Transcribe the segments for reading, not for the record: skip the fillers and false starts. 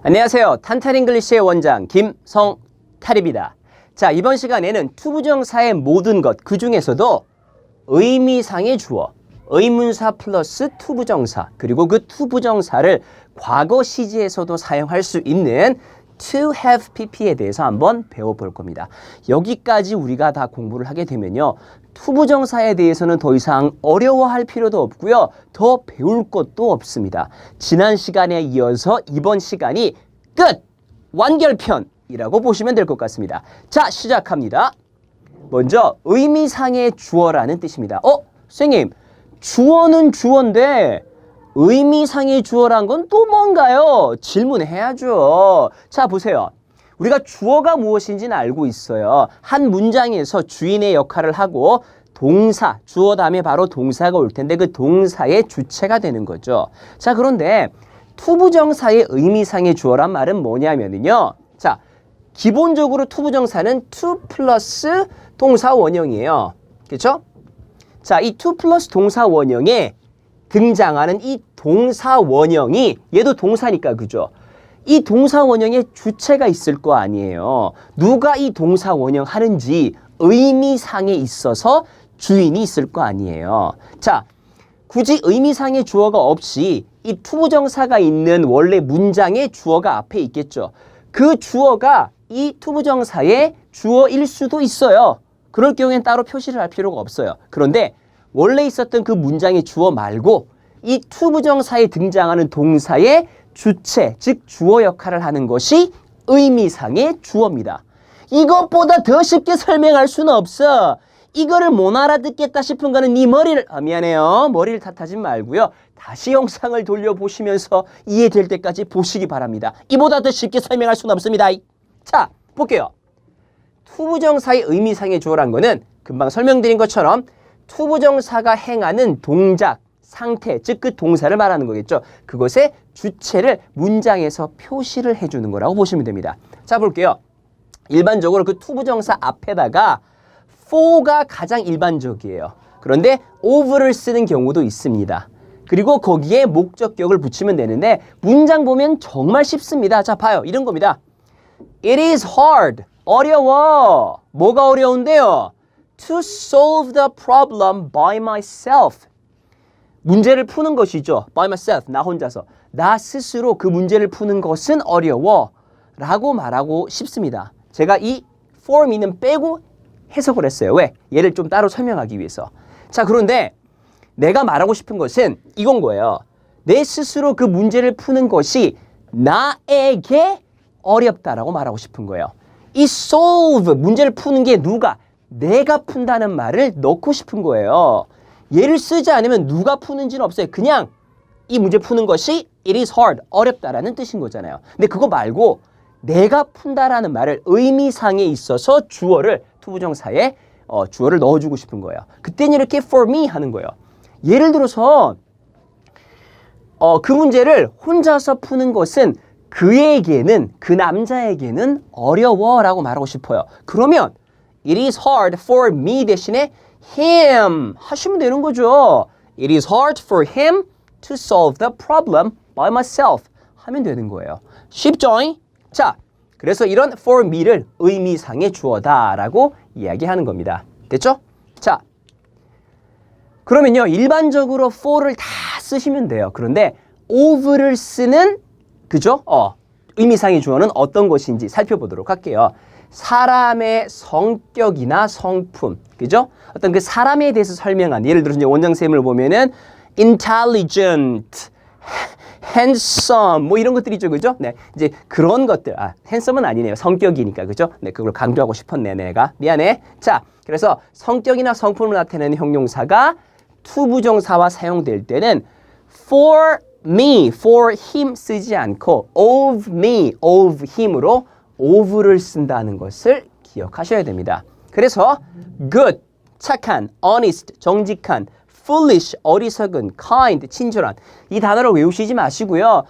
안녕하세요. 탄탄잉글리시의 원장 김성탈입니다. 자, 이번 시간에는 투부정사의 모든 것, 그 중에서도 의미상의 주어, 의문사 플러스 투부정사, 그리고 그 투부정사를 과거 시제에서도 사용할 수 있는 to have pp에 대해서 한번 배워볼 겁니다. 여기까지 우리가 다 공부를 하게 되면요, 투부정사에 대해서는 더 이상 어려워할 필요도 없고요, 더 배울 것도 없습니다. 지난 시간에 이어서 이번 시간이 끝! 완결편이라고 보시면 될 것 같습니다. 자, 시작합니다. 먼저 의미상의 주어라는 뜻입니다. 선생님, 주어는 주어인데 의미상의 주어란 건 또 뭔가요? 질문해야죠. 자, 보세요. 우리가 주어가 무엇인지는 알고 있어요. 한 문장에서 주인의 역할을 하고 동사, 주어 다음에 바로 동사가 올 텐데 그 동사의 주체가 되는 거죠. 자, 그런데 투부정사의 의미상의 주어란 말은 뭐냐면요. 자, 기본적으로 투부정사는 to 플러스 동사 원형이에요. 그렇죠? 자, 이 to 플러스 동사 원형에 등장하는 이 동사 원형이, 얘도 동사니까, 그죠? 이 동사 원형에 주체가 있을 거 아니에요. 누가 이 동사 원형 하는지 의미상에 있어서 주인이 있을 거 아니에요. 자, 굳이 의미상의 주어가 없이 이 투부정사가 있는 원래 문장의 주어가 앞에 있겠죠. 그 주어가 이 투부정사의 주어일 수도 있어요. 그럴 경우엔 따로 표시를 할 필요가 없어요. 그런데 원래 있었던 그 문장의 주어 말고 이 투부정사에 등장하는 동사의 주체, 즉 주어 역할을 하는 것이 의미상의 주어입니다. 이것보다 더 쉽게 설명할 수는 없어. 이거를 못 알아듣겠다 싶은 거는 네 머리를, 미안해요. 머리를 탓하지 말고요. 다시 영상을 돌려보시면서 이해될 때까지 보시기 바랍니다. 이보다 더 쉽게 설명할 수는 없습니다. 자, 볼게요. 투부정사의 의미상의 주어란 거는 금방 설명드린 것처럼 투부정사가 행하는 동작, 상태, 즉 그 동사를 말하는 거겠죠. 그것의 주체를 문장에서 표시를 해주는 거라고 보시면 됩니다. 자, 볼게요. 일반적으로 그 투부정사 앞에다가 for가 가장 일반적이에요. 그런데 of를 쓰는 경우도 있습니다. 그리고 거기에 목적격을 붙이면 되는데 문장 보면 정말 쉽습니다. 자, 봐요. 이런 겁니다. It is hard. 어려워. 뭐가 어려운데요? To solve the problem by myself. 문제를 푸는 것이죠. by myself. 나 혼자서. 나 스스로 그 문제를 푸는 것은 어려워. 라고 말하고 싶습니다. 제가 이 for me는 빼고 해석을 했어요. 왜? 얘를 좀 따로 설명하기 위해서. 자, 그런데 내가 말하고 싶은 것은 이건 거예요. 내 스스로 그 문제를 푸는 것이 나에게 어렵다라고 말하고 싶은 거예요. 이 solve, 문제를 푸는 게 누가? 내가 푼다는 말을 넣고 싶은 거예요. 얘를 쓰지 않으면 누가 푸는지는 없어요. 그냥 이 문제 푸는 것이 it is hard, 어렵다라는 뜻인 거잖아요. 근데 그거 말고 내가 푼다라는 말을 의미상에 있어서 주어를, 투부정사에 주어를 넣어주고 싶은 거예요. 그때는 이렇게 for me 하는 거예요. 예를 들어서 그 문제를 혼자서 푸는 것은 그에게는, 그 남자에게는 어려워라고 말하고 싶어요. 그러면 it is hard for me 대신에 him 하시면 되는 거죠. It is hard for him to solve the problem by myself 하면 되는 거예요. 쉽죠? 자, 그래서 이런 for me를 의미상의 주어다라고 이야기하는 겁니다. 됐죠? 자, 그러면요, 일반적으로 for를 다 쓰시면 돼요. 그런데 of를 쓰는, 그죠? 의미상의 주어는 어떤 것인지 살펴보도록 할게요. 사람의 성격이나 성품, 그죠? 어떤 그 사람에 대해서 설명한, 예를 들어서 이제 원장쌤을 보면은 intelligent, handsome, 뭐 이런 것들이 있죠, 그죠? 네, 이제 그런 것들, handsome은 아니네요. 성격이니까, 그죠? 네, 그걸 강조하고 싶었네, 내가. 미안해. 자, 그래서 성격이나 성품을 나타내는 형용사가 투부정사와 사용될 때는 for me, for him 쓰지 않고 of me, of him으로 of를 쓴다는 것을 기억하셔야 됩니다. 그래서 good, 착한, honest, 정직한, foolish, 어리석은, kind, 친절한, 이 단어를 외우시지 마시고요.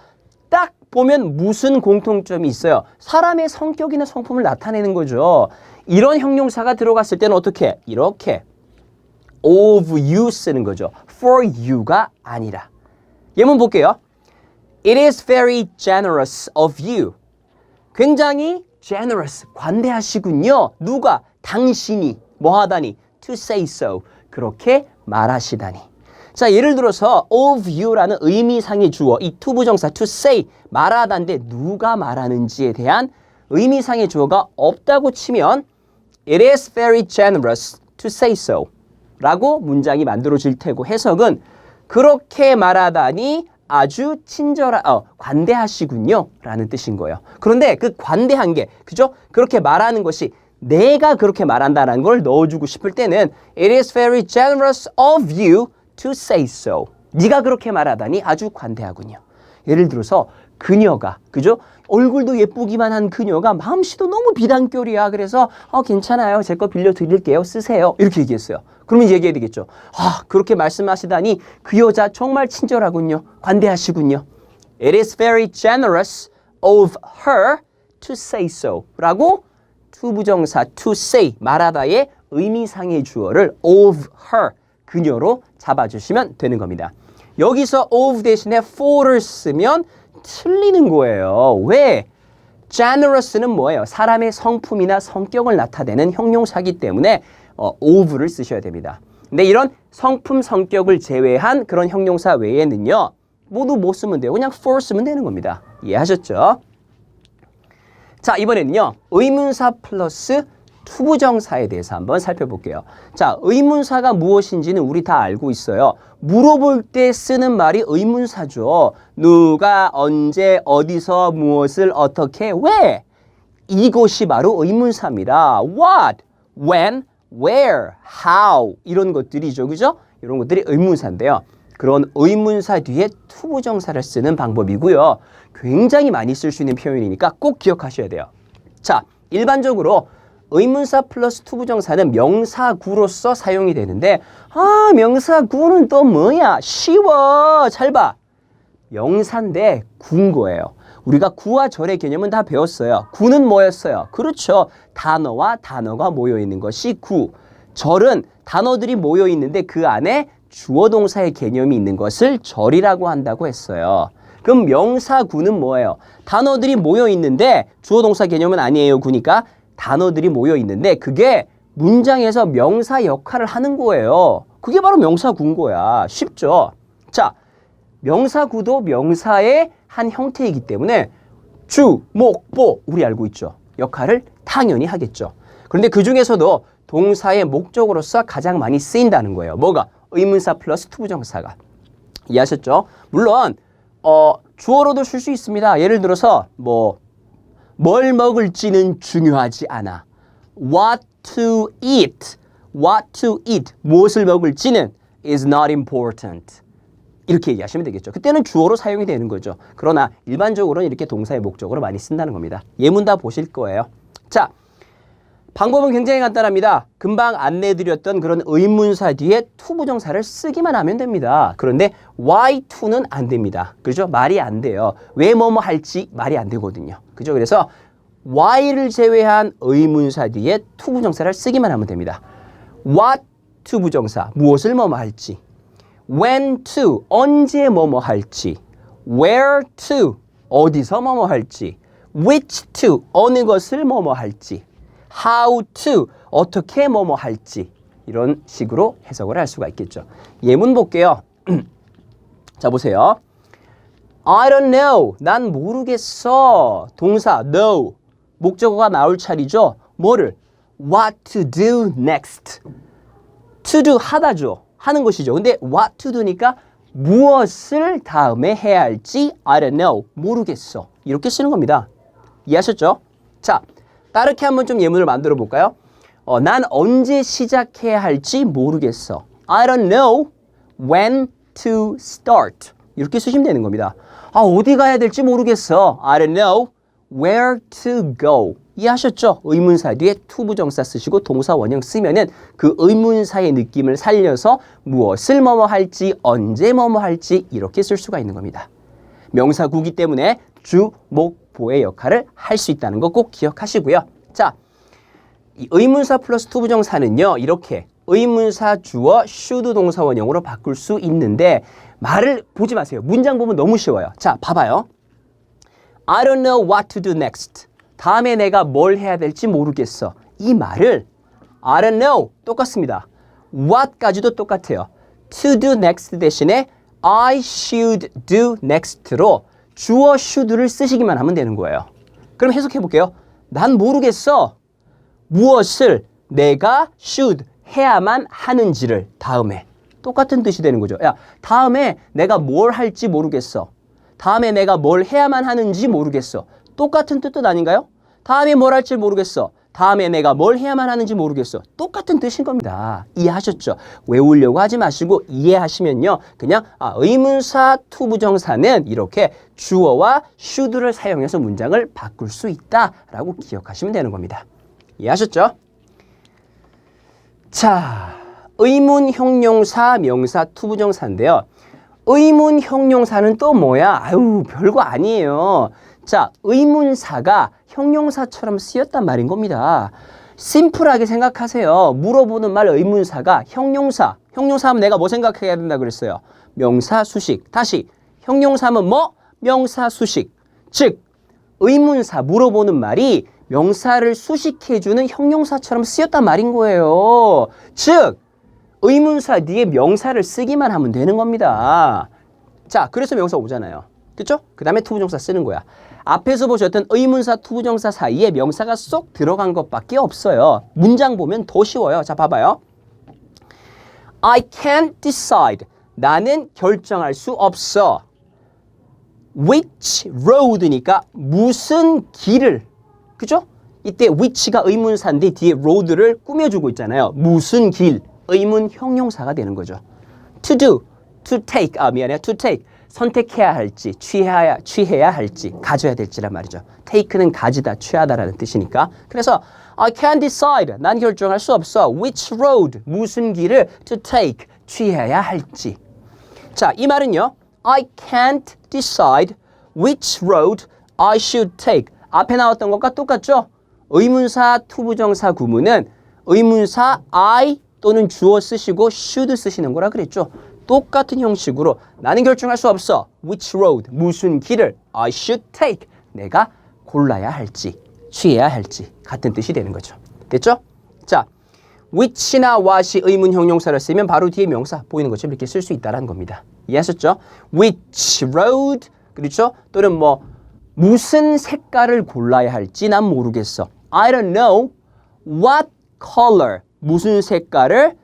딱 보면 무슨 공통점이 있어요. 사람의 성격이나 성품을 나타내는 거죠. 이런 형용사가 들어갔을 때는 어떻게? 이렇게 of you 쓰는 거죠. for you가 아니라. 예문 볼게요. It is very generous of you. 굉장히 generous, 관대하시군요. 누가? 당신이 뭐 하다니? To say so. 그렇게 말하시다니. 자, 예를 들어서 of you라는 의미상의 주어, 이 투부정사 to say, 말하다인데 누가 말하는지에 대한 의미상의 주어가 없다고 치면 It is very generous to say so 라고 문장이 만들어질 테고 해석은 그렇게 말하다니 아주 관대하시군요 라는 뜻인 거예요. 그런데 그 관대한 게, 그죠? 그렇게 말하는 것이 내가 그렇게 말한다는 걸 넣어주고 싶을 때는 It is very generous of you to say so. 네가 그렇게 말하다니 아주 관대하군요. 예를 들어서 그녀가, 그죠? 얼굴도 예쁘기만 한 그녀가 마음씨도 너무 비단결이야. 그래서 괜찮아요. 제 거 빌려드릴게요. 쓰세요. 이렇게 얘기했어요. 그러면 얘기해야 되겠죠. 그렇게 말씀하시다니 그 여자 정말 친절하군요. 관대하시군요. It is very generous of her to say so. 라고 투부정사 to say, 말하다의 의미상의 주어를 of her, 그녀로 잡아주시면 되는 겁니다. 여기서 of 대신에 for를 쓰면 틀리는 거예요. 왜? generous는 뭐예요? 사람의 성품이나 성격을 나타내는 형용사이기 때문에 of를 쓰셔야 됩니다. 근데 이런 성품, 성격을 제외한 그런 형용사 외에는요, 모두 못 쓰면 돼요. 그냥 for 쓰면 되는 겁니다. 이해하셨죠? 자, 이번에는요, 의문사 플러스 투부정사에 대해서 한번 살펴볼게요. 자, 의문사가 무엇인지는 우리 다 알고 있어요. 물어볼 때 쓰는 말이 의문사죠. 누가, 언제, 어디서, 무엇을, 어떻게, 왜? 이것이 바로 의문사입니다. What, when, where, how 이런 것들이죠. 그죠? 이런 것들이 의문사인데요. 그런 의문사 뒤에 투부정사를 쓰는 방법이고요. 굉장히 많이 쓸 수 있는 표현이니까 꼭 기억하셔야 돼요. 자, 일반적으로 의문사 플러스 투부정사는 명사구로서 사용이 되는데 명사구는 또 뭐야? 쉬워. 잘 봐. 명사인데 구인 거예요. 우리가 구와 절의 개념은 다 배웠어요. 구는 뭐였어요? 그렇죠. 단어와 단어가 모여있는 것이 구. 절은 단어들이 모여있는데 그 안에 주어 동사의 개념이 있는 것을 절이라고 한다고 했어요. 그럼 명사구는 뭐예요? 단어들이 모여있는데 주어 동사 개념은 아니에요. 구니까 단어들이 모여있는데 그게 문장에서 명사 역할을 하는 거예요. 그게 바로 명사구인 거야. 쉽죠? 자, 명사구도 명사의 한 형태이기 때문에 주, 목, 보 우리 알고 있죠. 역할을 당연히 하겠죠. 그런데 그 중에서도 동사의 목적으로서 가장 많이 쓰인다는 거예요. 뭐가? 의문사 플러스 투부정사가. 이해하셨죠? 물론 주어로도 쓸 수 있습니다. 예를 들어서 뭘 먹을지는 중요하지 않아. What to eat. What to eat. 무엇을 먹을지는 is not important. 이렇게 얘기하시면 되겠죠. 그때는 주어로 사용이 되는 거죠. 그러나 일반적으로는 이렇게 동사의 목적으로 많이 쓴다는 겁니다. 예문 다 보실 거예요. 자, 방법은 굉장히 간단합니다. 금방 안내해드렸던 그런 의문사 뒤에 투부정사를 쓰기만 하면 됩니다. 그런데 why to는 안 됩니다. 그죠? 말이 안 돼요. 왜 뭐뭐 할지 말이 안 되거든요. 그죠? 그래서 why를 제외한 의문사 뒤에 투부정사를 쓰기만 하면 됩니다. what 투부정사, 무엇을 뭐뭐 할지. when to, 언제 뭐뭐 할지. where to, 어디서 뭐뭐 할지. which to, 어느 것을 뭐뭐 할지. how to, 어떻게 뭐뭐 할지. 이런 식으로 해석을 할 수가 있겠죠. 예문 볼게요. 자, 보세요. I don't know. 난 모르겠어. 동사 know. 목적어가 나올 차례죠. 뭐를? What to do next. to do 하다죠. 하는 것이죠. 근데 what to do니까 무엇을 다음에 해야 할지 I don't know. 모르겠어. 이렇게 쓰는 겁니다. 이해하셨죠? 자, 다르게 한번 좀 예문을 만들어 볼까요? 난 언제 시작해야 할지 모르겠어. I don't know when to start. 이렇게 쓰시면 되는 겁니다. 어디 가야 될지 모르겠어. I don't know where to go. 이해하셨죠? 의문사 뒤에 투부정사 쓰시고 동사 원형 쓰면은 그 의문사의 느낌을 살려서 무엇을 뭐뭐 할지, 언제 뭐뭐 할지 이렇게 쓸 수가 있는 겁니다. 명사구기 때문에 주, 목, 보의 역할을 할 수 있다는 거 꼭 기억하시고요. 자, 이 의문사 플러스 투부정사는요, 이렇게 의문사 주어 should 동사 원형으로 바꿀 수 있는데 말을 보지 마세요. 문장 보면 너무 쉬워요. 자, 봐봐요. I don't know what to do next. 다음에 내가 뭘 해야 될지 모르겠어. 이 말을 I don't know 똑같습니다. what까지도 똑같아요. to do next 대신에 I should do next로 주어 should를 쓰시기만 하면 되는 거예요. 그럼 해석해 볼게요. 난 모르겠어. 무엇을 내가 should 해야만 하는지를 다음에. 똑같은 뜻이 되는 거죠. 야, 다음에 내가 뭘 할지 모르겠어. 다음에 내가 뭘 해야만 하는지 모르겠어. 똑같은 뜻 아닌가요? 다음에 뭘 할지 모르겠어. 다음에 내가 뭘 해야만 하는지 모르겠어. 똑같은 뜻인 겁니다. 이해하셨죠? 외우려고 하지 마시고 이해하시면요. 그냥 의문사 투부정사는 이렇게 주어와 should를 사용해서 문장을 바꿀 수 있다라고 기억하시면 되는 겁니다. 이해하셨죠? 자, 의문 형용사, 명사, 투부정사인데요. 의문 형용사는 또 뭐야? 아유, 별거 아니에요. 자, 의문사가 형용사처럼 쓰였단 말인 겁니다. 심플하게 생각하세요. 물어보는 말 의문사가 형용사. 형용사 하면 내가 뭐 생각해야 된다 그랬어요? 명사, 수식. 다시, 형용사 하면 뭐? 명사, 수식. 즉, 의문사, 물어보는 말이 명사를 수식해주는 형용사처럼 쓰였단 말인 거예요. 즉, 의문사 뒤에 명사를 쓰기만 하면 되는 겁니다. 자, 그래서 명사 오잖아요. 그쵸? 그 다음에 투부정사 쓰는 거야. 앞에서 보셨던 의문사, 투부정사 사이에 명사가 쏙 들어간 것밖에 없어요. 문장 보면 더 쉬워요. 자, 봐봐요. I can't decide. 나는 결정할 수 없어. Which road니까 무슨 길을. 그죠? 이때 which가 의문사인데 뒤에 road를 꾸며주고 있잖아요. 무슨 길. 의문 형용사가 되는 거죠. To do, to take, to take. 선택해야 할지, 취해야 할지, 가져야 될지란 말이죠. take는 가지다, 취하다라는 뜻이니까. 그래서 I can't decide. 난 결정할 수 없어. Which road, 무슨 길을 to take, 취해야 할지. 자, 이 말은요. I can't decide which road I should take. 앞에 나왔던 것과 똑같죠? 의문사, 투부정사 구문은 의문사 I 또는 주어 쓰시고 should 쓰시는 거라 그랬죠. 똑같은 형식으로 나는 결정할 수 없어. Which road, 무슨 길을 I should take, 내가 골라야 할지, 취해야 할지 같은 뜻이 되는 거죠. 됐죠? 자, which나 what이 의문 형용사를 쓰면 바로 뒤에 명사 보이는 것처럼 이렇게 쓸 수 있다는 겁니다. 이해하셨죠? Which road, 그렇죠? 또는 뭐 무슨 색깔을 골라야 할지 난 모르겠어. I don't know what color, 무슨 색깔을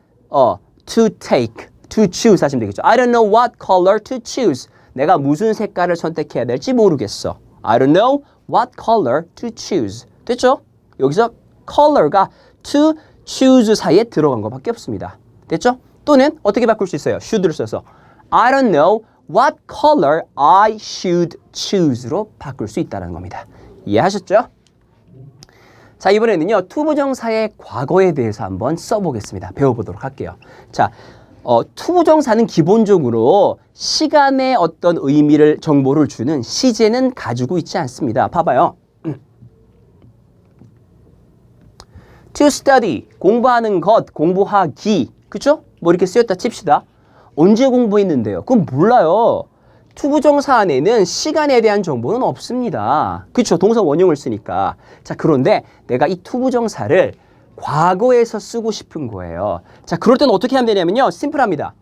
to take, to choose 하시면 되겠죠. I don't know what color to choose. 내가 무슨 색깔을 선택해야 될지 모르겠어. I don't know what color to choose. 됐죠? 여기서 color가 to choose 사이에 들어간 것밖에 없습니다. 됐죠? 또는 어떻게 바꿀 수 있어요? should를 써서 I don't know what color I should choose로 바꿀 수 있다는 겁니다. 이해하셨죠? 자, 이번에는요. 투부정사의 과거에 대해서 한번 써보겠습니다. 배워보도록 할게요. 자, 투부정사는 기본적으로 시간의 어떤 의미를, 정보를 주는 시제는 가지고 있지 않습니다. 봐봐요. To study, 공부하는 것, 공부하기. 그쵸? 뭐 이렇게 쓰였다 칩시다. 언제 공부했는데요? 그건 몰라요. 투부정사 안에는 시간에 대한 정보는 없습니다. 그쵸? 동사 원형을 쓰니까. 자, 그런데 내가 이 투부정사를 과거에서 쓰고 싶은 거예요. 자, 그럴 때는 어떻게 하면 되냐면요. 심플합니다.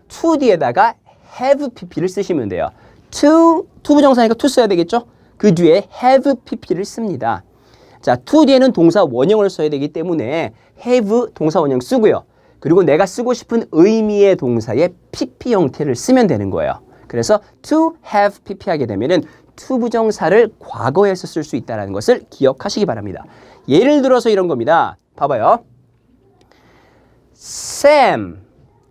to 뒤에다가 have pp를 쓰시면 돼요. to, 투부정사니까 to 써야 되겠죠? 그 뒤에 have pp를 씁니다. 자, to 뒤에는 동사 원형을 써야 되기 때문에 have 동사 원형 쓰고요. 그리고 내가 쓰고 싶은 의미의 동사에 pp 형태를 쓰면 되는 거예요. 그래서 to have pp 하게 되면은 투부정사를 과거에서 쓸 수 있다는 것을 기억하시기 바랍니다. 예를 들어서 이런 겁니다. 봐봐요. Sam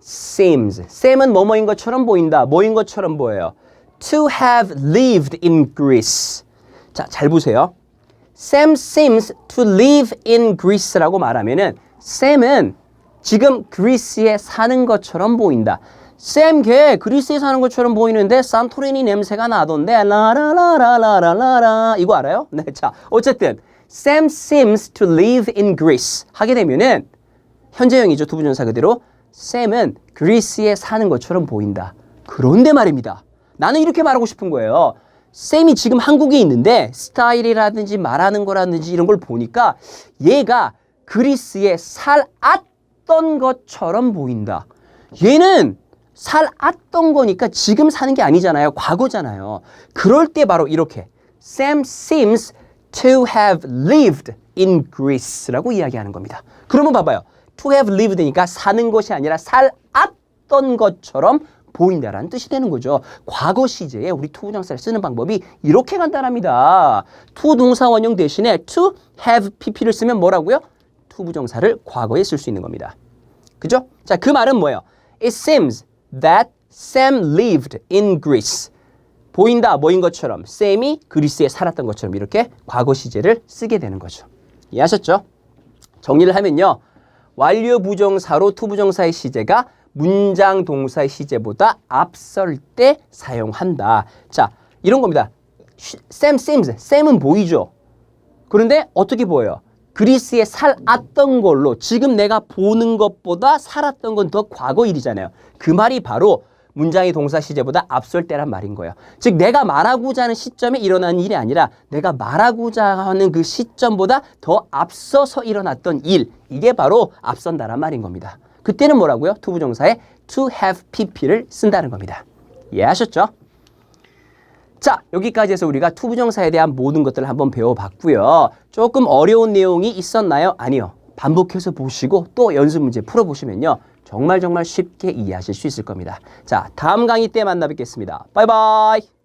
seems. Sam은 뭐뭐인 것처럼 보인다. 뭐인 것처럼 보여요. To have lived in Greece. 자, 잘 보세요. Sam seems to live in Greece라고 말하면은 Sam은 지금 그리스에 사는 것처럼 보인다. 쌤, 걔 그리스에 사는 것처럼 보이는데 산토리니 냄새가 나던데 라라라라라라라 이거 알아요? 네, 자, 어쨌든 Sam seems to live in Greece 하게 되면은 현재형이죠. 투부정사 그대로 Sam은 그리스에 사는 것처럼 보인다. 그런데 말입니다. 나는 이렇게 말하고 싶은 거예요. 쌤이 지금 한국에 있는데 스타일이라든지 말하는 거라든지 이런 걸 보니까 얘가 그리스에 살았던 것처럼 보인다. 얘는 살았던 거니까 지금 사는 게 아니잖아요. 과거잖아요. 그럴 때 바로 이렇게 Sam seems to have lived in Greece라고 이야기하는 겁니다. 그러면 봐봐요. To have lived니까 사는 것이 아니라 살았던 것처럼 보인다라는 뜻이 되는 거죠. 과거 시제에 우리 to 부정사를 쓰는 방법이 이렇게 간단합니다. to 동사 원형 대신에 to have pp를 쓰면 뭐라고요? to 부정사를 과거에 쓸 수 있는 겁니다. 그죠? 자, 그 말은 뭐예요? It seems that Sam lived in Greece. 보인다, 뭐인 것처럼 샘이 그리스에 살았던 것처럼 이렇게 과거 시제를 쓰게 되는 거죠. 이해하셨죠? 정리를 하면요. 완료 부정사로 to 부정사의 시제가 문장 동사의 시제보다 앞설 때 사용한다. 자, 이런 겁니다. Sam seems, 샘은 보이죠? 그런데 어떻게 보여요? 그리스에 살았던 걸로 지금 내가 보는 것보다 살았던 건 더 과거 일이잖아요. 그 말이 바로 문장의 동사 시제보다 앞설 때란 말인 거예요. 즉 내가 말하고자 하는 시점에 일어난 일이 아니라 내가 말하고자 하는 그 시점보다 더 앞서서 일어났던 일, 이게 바로 앞선다란 말인 겁니다. 그때는 뭐라고요? to 부정사에 to have pp를 쓴다는 겁니다. 이해하셨죠? 자, 여기까지 해서 우리가 to 부정사에 대한 모든 것들을 한번 배워봤고요. 조금 어려운 내용이 있었나요? 아니요. 반복해서 보시고 또 연습 문제 풀어보시면요. 정말 쉽게 이해하실 수 있을 겁니다. 자, 다음 강의 때 만나 뵙겠습니다. 바이바이.